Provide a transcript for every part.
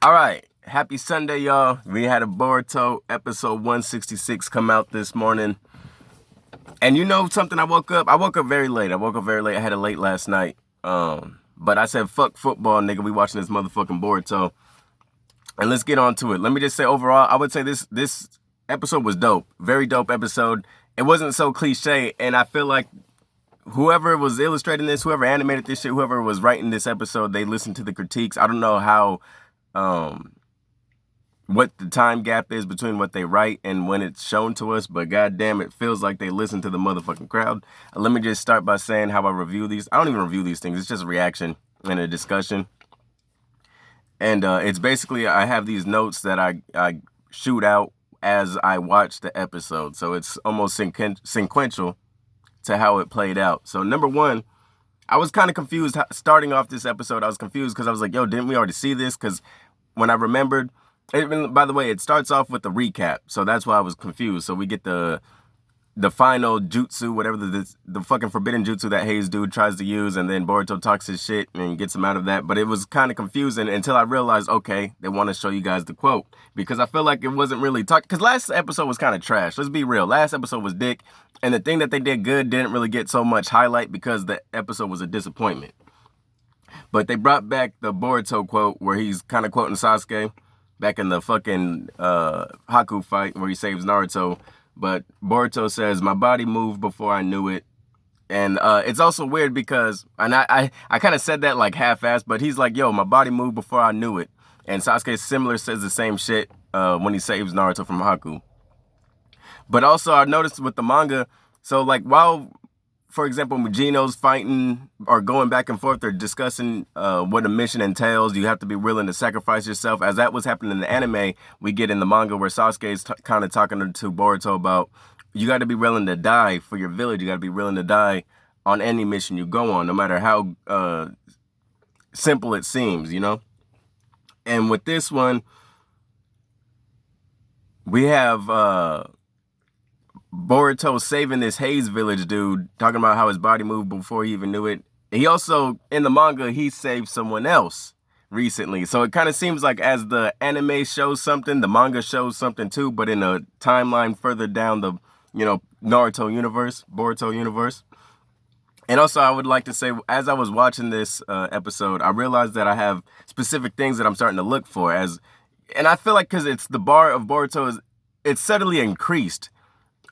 All right. Happy Sunday, y'all. We had a Boruto episode 166 come out this morning. And you know something? I woke up very late. I had a late last night. But I said, fuck football, nigga. We watching this motherfucking Boruto. And let's get on to it. Let me just say overall, I would say this episode was dope. Very dope episode. It wasn't so cliche. And I feel like whoever was illustrating this, whoever animated this shit, whoever was writing this episode, they listened to the critiques. I don't know how what the time gap is between what they write and when it's shown to us, but goddamn, it feels like they listen to the motherfucking crowd. Let me just start by saying how I review these. I don't even review these things. It's just a reaction and a discussion. And it's basically, I have these notes that I shoot out as I watch the episode. So it's almost sequential to how it played out. So number one, I was kind of confused starting off this episode. I was confused because I was like, yo, didn't we already see this? Because when I remembered, by the way, it starts off with the recap. So that's why I was confused. So we get the final jutsu, whatever the fucking forbidden jutsu that Hayes dude tries to use. And then Boruto talks his shit and gets him out of that. But it was kind of confusing until I realized, okay, they want to show you guys the quote. Because I feel like it wasn't really talked. Because last episode was kind of trash. Let's be real. Last episode was dick. And the thing that they did good didn't really get so much highlight because the episode was a disappointment. But they brought back the Boruto quote where he's kind of quoting Sasuke back in the fucking Haku fight where he saves Naruto. But Boruto says, my body moved before I knew it. And it's also weird because, and I kind of said that like half-assed, but he's like, yo, my body moved before I knew it. And Sasuke similar says the same shit when he saves Naruto from Haku. But also I noticed with the manga, so like while, for example, Mujino's fighting or going back and forth, they're discussing what a mission entails. You have to be willing to sacrifice yourself. As that was happening in the anime, we get in the manga where Sasuke is kind of talking to Boruto about you got to be willing to die for your village. You got to be willing to die on any mission you go on, no matter how simple it seems, you know? And with this one, we have Boruto saving this Hayes village dude, talking about how his body moved before he even knew it. He also, in the manga, he saved someone else recently. So it kind of seems like as the anime shows something, the manga shows something too, but in a timeline further down the, Naruto universe, Boruto universe. And also, I would like to say, as I was watching this episode, I realized that I have specific things that I'm starting to look for and I feel like because it's the bar of Boruto it's steadily increased.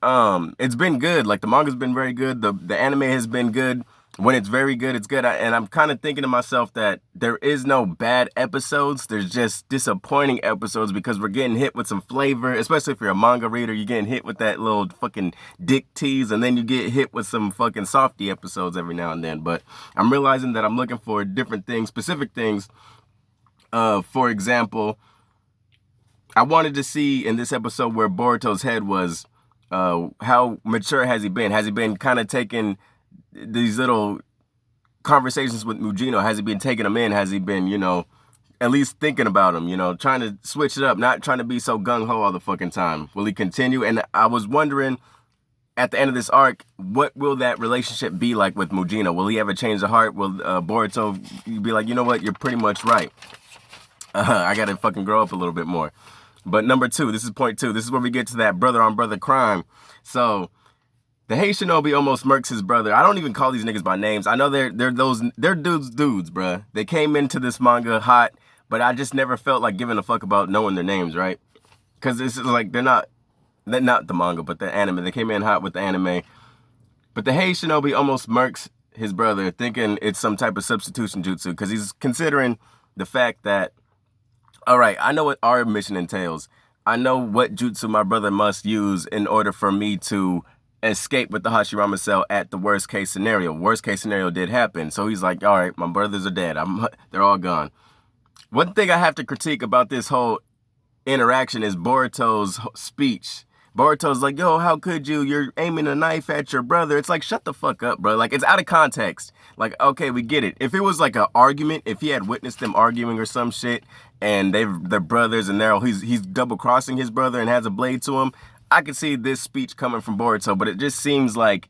It's been good. Like the manga's been very good. The anime has been good. When it's very good, it's good. And I'm kind of thinking to myself that there is no bad episodes. There's just disappointing episodes because we're getting hit with some flavor, especially if you're a manga reader. You're getting hit with that little fucking dick tease, and then you get hit with some fucking softy episodes every now and then. But I'm realizing that I'm looking for different things, specific things. For example, I wanted to see in this episode where Boruto's head was, how mature has he been? Has he been kind of taking these little conversations with Mujino? Has he been taking them in? Has he been, at least thinking about them, trying to switch it up, not trying to be so gung-ho all the fucking time? Will he continue? And I was wondering, at the end of this arc, what will that relationship be like with Mujino? Will he ever change the heart? Will Boruto be like, you know what, you're pretty much right. I gotta fucking grow up a little bit more. But number two, this is point two. This is where we get to that brother-on-brother crime. So the Hayes Shinobi almost murks his brother. I don't even call these niggas by names. I know they're dudes, bruh. They came into this manga hot, but I just never felt like giving a fuck about knowing their names, right? Because this is like they're not the manga, but the anime. They came in hot with the anime. But the Hayes Shinobi almost murks his brother, thinking it's some type of substitution jutsu, because he's considering the fact that, all right, I know what our mission entails. I know what jutsu my brother must use in order for me to escape with the Hashirama Cell at the worst case scenario. Worst case scenario did happen. So he's like, all right, my brothers are dead. They're all gone. One thing I have to critique about this whole interaction is Boruto's speech. Boruto's like, yo, how could you? You're aiming a knife at your brother. It's like, shut the fuck up, bro. Like, it's out of context. Like, okay, we get it. If it was like an argument, if he had witnessed them arguing or some shit, and they're brothers, and he's double-crossing his brother and has a blade to him, I could see this speech coming from Boruto, but it just seems like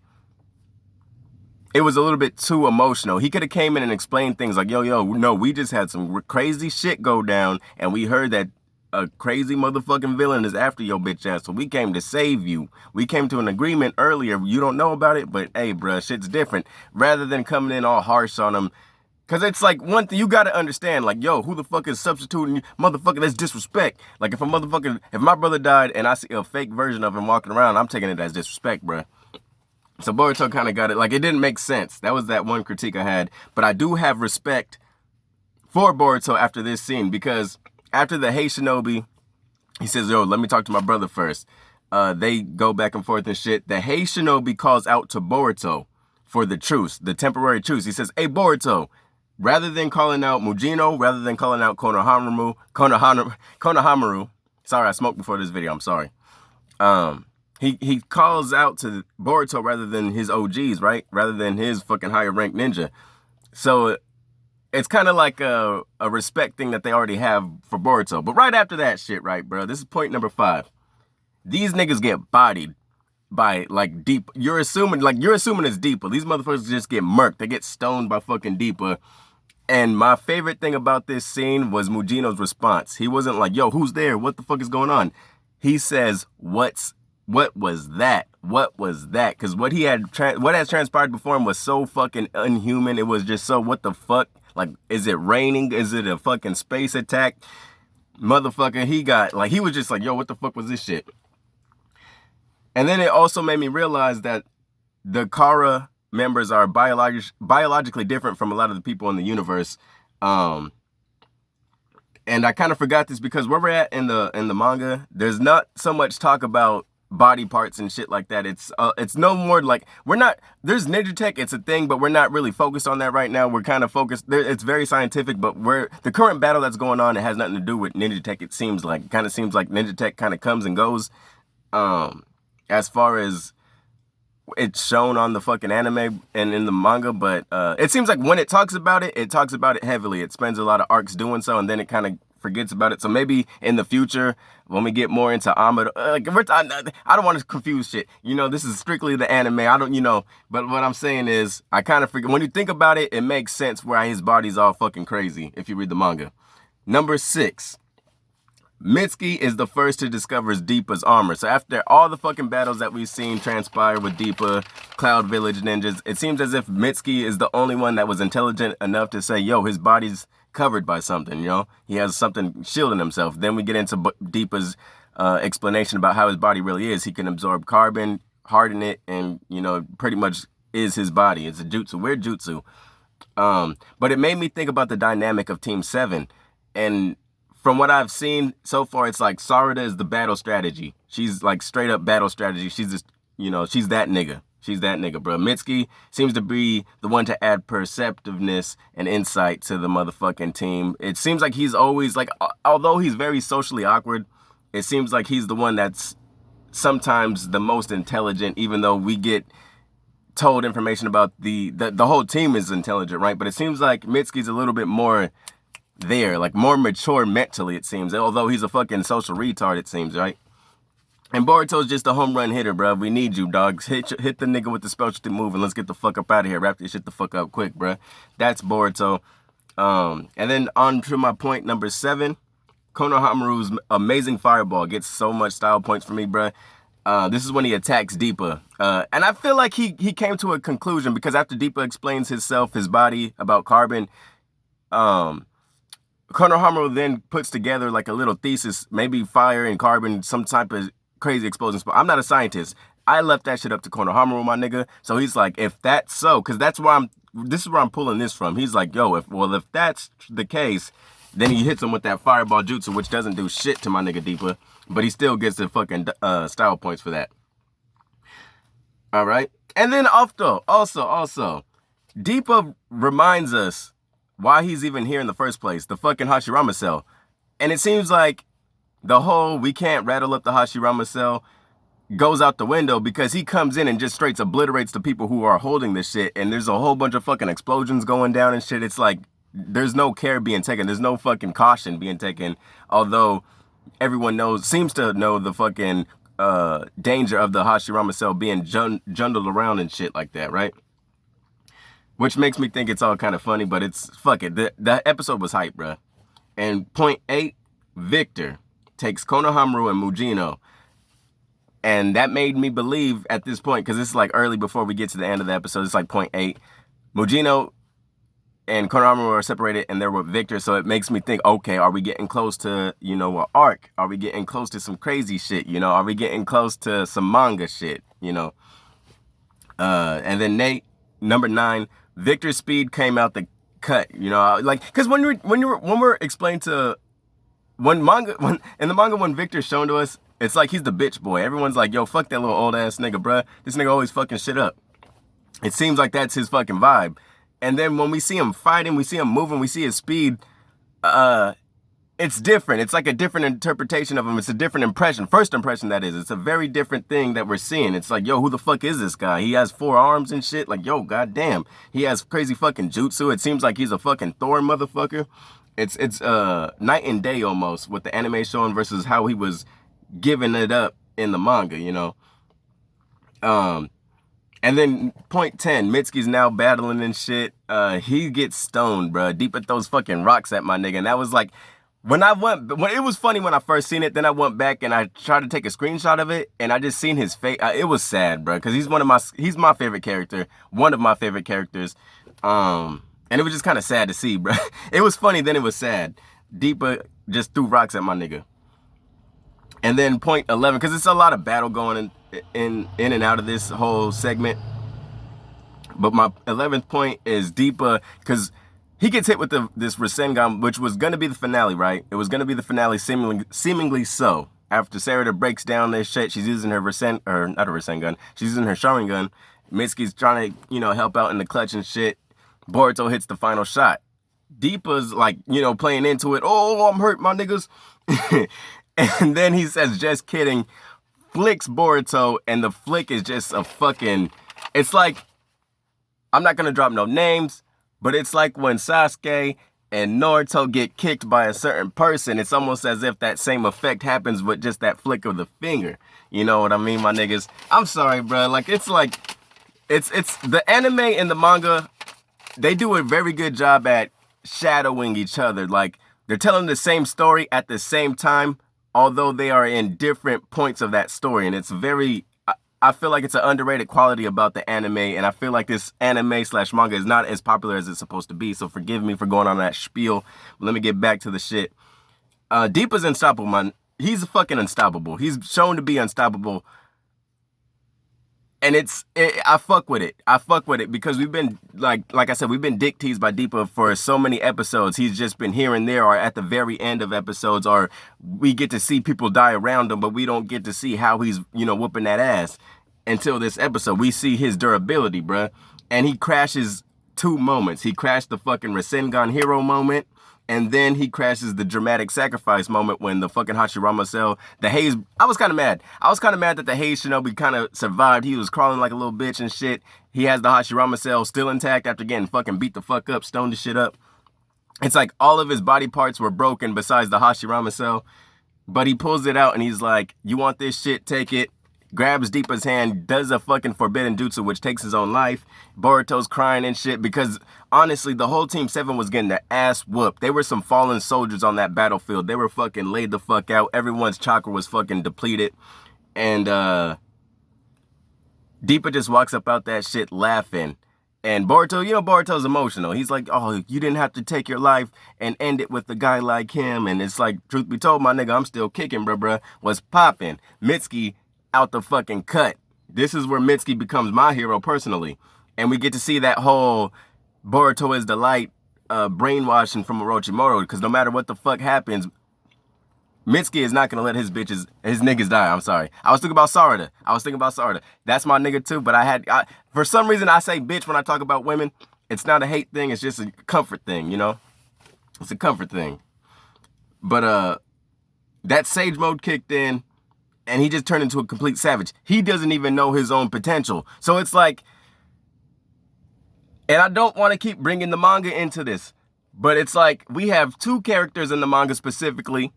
it was a little bit too emotional. He could have came in and explained things like, yo, no, we just had some crazy shit go down, and we heard that a crazy motherfucking villain is after your bitch ass, so we came to save you. We came to an agreement earlier. You don't know about it, but hey, bruh, shit's different. Rather than coming in all harsh on him. Because it's like, one thing you got to understand, like, yo, who the fuck is substituting you? Motherfucker, that's disrespect. Like, if my brother died and I see a fake version of him walking around, I'm taking it as disrespect, bruh. So Boruto kind of got it. Like, it didn't make sense. That was that one critique I had. But I do have respect for Boruto after this scene, because after the Hey Shinobi, he says, yo, let me talk to my brother first. They go back and forth and shit. The Hey Shinobi calls out to Boruto for the truce, the temporary truce. He says, hey, Boruto, rather than calling out Mujino, rather than calling out Konohamaru, sorry, I smoked before this video, I'm sorry. He calls out to Boruto rather than his OGs, right? Rather than his fucking higher ranked ninja. So it's kind of like a respect thing that they already have for Boruto. But right after that shit, right, bro? This is point number 5. These niggas get bodied by, like, Deepa. You're assuming it's Deepa. These motherfuckers just get murked. They get stoned by fucking Deepa. And my favorite thing about this scene was Mujino's response. He wasn't like, yo, who's there? What the fuck is going on? He says, what was that? What was that? Because what has transpired before him was so fucking unhuman. It was just so, what the fuck? Like, is it raining? Is it a fucking space attack? Motherfucker, he was just like, yo, what the fuck was this shit? And then it also made me realize that the Kara members are biologically different from a lot of the people in the universe. And I kind of forgot this because where we're at in the manga, there's not so much talk about body parts and shit like that. It's no more like, there's ninja tech, it's a thing, but we're not really focused on that right now. We're kind of focused there. It's very scientific, but the current battle that's going on, it has nothing to do with ninja tech. It seems like ninja tech kind of comes and goes. As far as it's shown on the fucking anime and in the manga, but it seems like when it talks about it heavily. It spends a lot of arcs doing so, and then it kind of forgets about it. So maybe in the future, when we get more into Amado, I don't want to confuse shit. This is strictly the anime. But what I'm saying is, I kind of forget. When you think about it, it makes sense why his body's all fucking crazy if you read the manga. Number 6. Mitsuki is the first to discover Deepa's armor. So after all the fucking battles that we've seen transpire with Deepa, Cloud Village ninjas, it seems as if Mitsuki is the only one that was intelligent enough to say, yo, his body's covered by something, He has something shielding himself. Then we get into Deepa's explanation about how his body really is. He can absorb carbon, harden it, and, pretty much is his body. It's a jutsu, weird jutsu. But it made me think about the dynamic of Team 7. And from what I've seen so far, it's like Sarada is the battle strategy. She's like straight up battle strategy. She's just, she's that nigga. She's that nigga, bro. Mitsuki seems to be the one to add perceptiveness and insight to the motherfucking team. It seems like he's always like, although he's very socially awkward, it seems like he's the one that's sometimes the most intelligent, even though we get told information about the whole team is intelligent, right? But it seems like Mitsuki's a little bit more there, like more mature mentally, it seems, although he's a fucking social retard, it seems, right? And Boruto's just a home run hitter, bro. We need you, dogs. Hit the nigga with the specialty move and let's get the fuck up out of here. Wrap this shit the fuck up quick, bro. That's Boruto. And then on to my point number 7, Konohamaru's amazing fireball gets so much style points for me, bro. This is when he attacks Deepa. And I feel like he came to a conclusion because after Deepa explains his body about carbon, Konohamaru then puts together like a little thesis, maybe fire and carbon, some type of crazy explosion spot. I'm not a scientist. I left that shit up to Konohamaru, my nigga. So he's like, if that's so, because this is where I'm pulling this from. He's like, yo, if that's the case, then he hits him with that fireball jutsu, which doesn't do shit to my nigga Deepa, but he still gets the fucking style points for that. All right. And then also, Deepa reminds us why he's even here in the first place, the fucking Hashirama Cell. And it seems like the whole we can't rattle up the Hashirama Cell goes out the window because he comes in and just straight obliterates the people who are holding this shit. And there's a whole bunch of fucking explosions going down and shit. It's like there's no care being taken. There's no fucking caution being taken. Although everyone seems to know the fucking danger of the Hashirama Cell being jundled around and shit like that, right? which makes me think it's all kind of funny, but it's, fuck it. The episode was hype, bruh. And point 8, Victor takes Konohamaru and Mujino. And that made me believe at this point, because it's like early before we get to the end of the episode, it's like point 8. Mujino and Konohamaru are separated and they're with Victor, so it makes me think, okay, are we getting close to, an arc? Are we getting close to some crazy shit, Are we getting close to some manga shit, And then Nate, number 9, Victor's speed came out the cut, because when we're explained to, in the manga, when Victor's shown to us, it's like he's the bitch boy. Everyone's like, yo, fuck that little old ass nigga, bruh. This nigga always fucking shit up. It seems like that's his fucking vibe. And then when we see him fighting, we see him moving, we see his speed, it's different. It's like a different interpretation of him. It's a different impression. First impression, that is. It's a very different thing that we're seeing. It's like, yo, who the fuck is this guy? He has 4 arms and shit. Like, yo, goddamn. He has crazy fucking jutsu. It seems like he's a fucking Thor motherfucker. It's night and day almost with the anime showing versus how he was giving it up in the manga, And then point 10, Mitsuki's now battling and shit. He gets stoned, bro. Deepa throws fucking rocks at my nigga. And that was like, when it was funny when I first seen it, then I went back and I tried to take a screenshot of it, and I just seen his face. It was sad, bro, because he's my favorite character, one of my favorite characters. And it was just kind of sad to see, bro. It was funny, then it was sad. Deepa just threw rocks at my nigga. And then point 11, because it's a lot of battle going in and out of this whole segment. But my 11th point is Deepa, because he gets hit with this Rasengan, which was going to be the finale, right? It was going to be the finale, seemingly so. After Sarada breaks down this shit, she's using her not a Rasengan, she's using her Sharingan. Mitsuki's trying to, help out in the clutch and shit. Boruto hits the final shot. Deepa's like, playing into it. Oh, I'm hurt, my niggas. And then he says, just kidding, flicks Boruto, and the flick is just a fucking, it's like, I'm not going to drop no names, but it's like when Sasuke and Naruto get kicked by a certain person, it's almost as if that same effect happens with just that flick of the finger. You know what I mean, my niggas? I'm sorry, bro. It's the anime and the manga, they do a very good job at shadowing each other. Like, they're telling the same story at the same time, although they are in different points of that story. And it's I feel like it's an underrated quality about the anime, and I feel like this anime/manga is not as popular as it's supposed to be, so forgive me for going on that spiel. But let me get back to the shit. Deepa's unstoppable, man. He's fucking unstoppable. He's shown to be unstoppable. And I fuck with it. I fuck with it because we've been, like I said, we've been dick teased by Deepa for so many episodes. He's just been here and there or at the very end of episodes, or we get to see people die around him, but we don't get to see how he's, whooping that ass until this episode. We see his durability, bruh. And he crashes 2 moments. He crashed the fucking Rasengan hero moment, and then he crashes the dramatic sacrifice moment when the fucking Hashirama Cell, the Haze, I was kind of mad. I was kind of mad that the Haze Shinobi kind of survived. He was crawling like a little bitch and shit. He has the Hashirama Cell still intact after getting fucking beat the fuck up, stoned the shit up. It's like all of his body parts were broken besides the Hashirama Cell. But he pulls it out and he's like, you want this shit, take it. Grabs Deepa's hand, does a fucking forbidden jutsu, which takes his own life. Boruto's crying and shit because, honestly, the whole Team 7 was getting their ass whooped. They were some fallen soldiers on that battlefield. They were fucking laid the fuck out. Everyone's chakra was fucking depleted. And Deepa just walks up out that shit laughing. And Boruto, Boruto's emotional. He's like, oh, you didn't have to take your life and end it with a guy like him. And it's like, truth be told, my nigga, I'm still kicking, bruh. What's popping? Mitsuki out the fucking cut. This is where Mitsuki becomes my hero personally. And we get to see that whole Boruto is the light brainwashing from Orochimaru, because no matter what the fuck happens, Mitsuki is not going to let his niggas die. I'm sorry. I was thinking about Sarada. That's my nigga too, but for some reason I say bitch when I talk about women. It's not a hate thing, it's just a comfort thing, It's a comfort thing. But that Sage mode kicked in, and he just turned into a complete savage. He doesn't even know his own potential. So it's like, and I don't want to keep bringing the manga into this, but it's like we have 2 characters in the manga specifically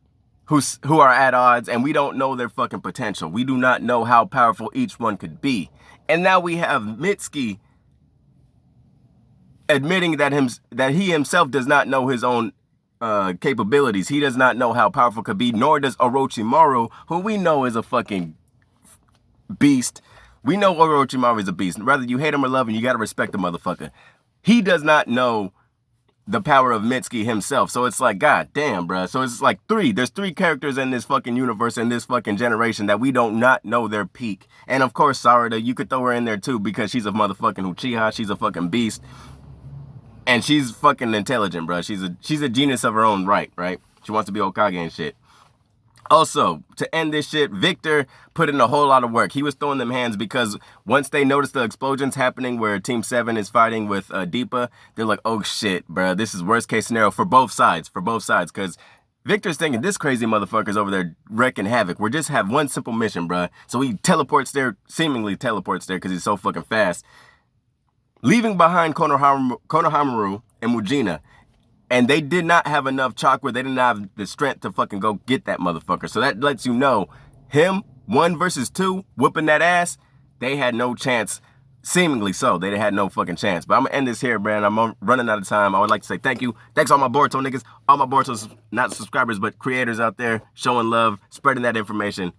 who are at odds, and we don't know their fucking potential. We do not know how powerful each one could be. And now we have Mitsuki admitting that he himself does not know his own capabilities. He does not know how powerful could be, nor does Orochimaru, who we know is a fucking beast. We know Orochimaru is a beast. Whether you hate him or love him, you gotta respect the motherfucker. He does not know the power of Mitsuki himself. So it's like, god damn, bro. So it's like there's three characters in this fucking universe, in this fucking generation, that we don't not know their peak. And of course, Sarada, you could throw her in there too, because she's a motherfucking Uchiha. She's a fucking beast. And she's fucking intelligent, bro. She's a genius of her own right? She wants to be Hokage and shit. Also, to end this shit, Victor put in a whole lot of work. He was throwing them hands because once they noticed the explosions happening where Team 7 is fighting with Deepa, they're like, oh shit, bro, this is worst case scenario for both sides, because Victor's thinking this crazy motherfucker's over there wrecking havoc. We just have one simple mission, bro. So he seemingly teleports there because he's so fucking fast, leaving behind Konohamaru and Mujina. And they did not have enough chakra. They didn't have the strength to fucking go get that motherfucker. So that lets you know, him, 1 versus 2, whooping that ass, they had no chance. Seemingly so. They had no fucking chance. But I'm going to end this here, man. I'm running out of time. I would like to say thank you. Thanks all my Boruto niggas. All my Boruto, not subscribers, but creators out there showing love, spreading that information.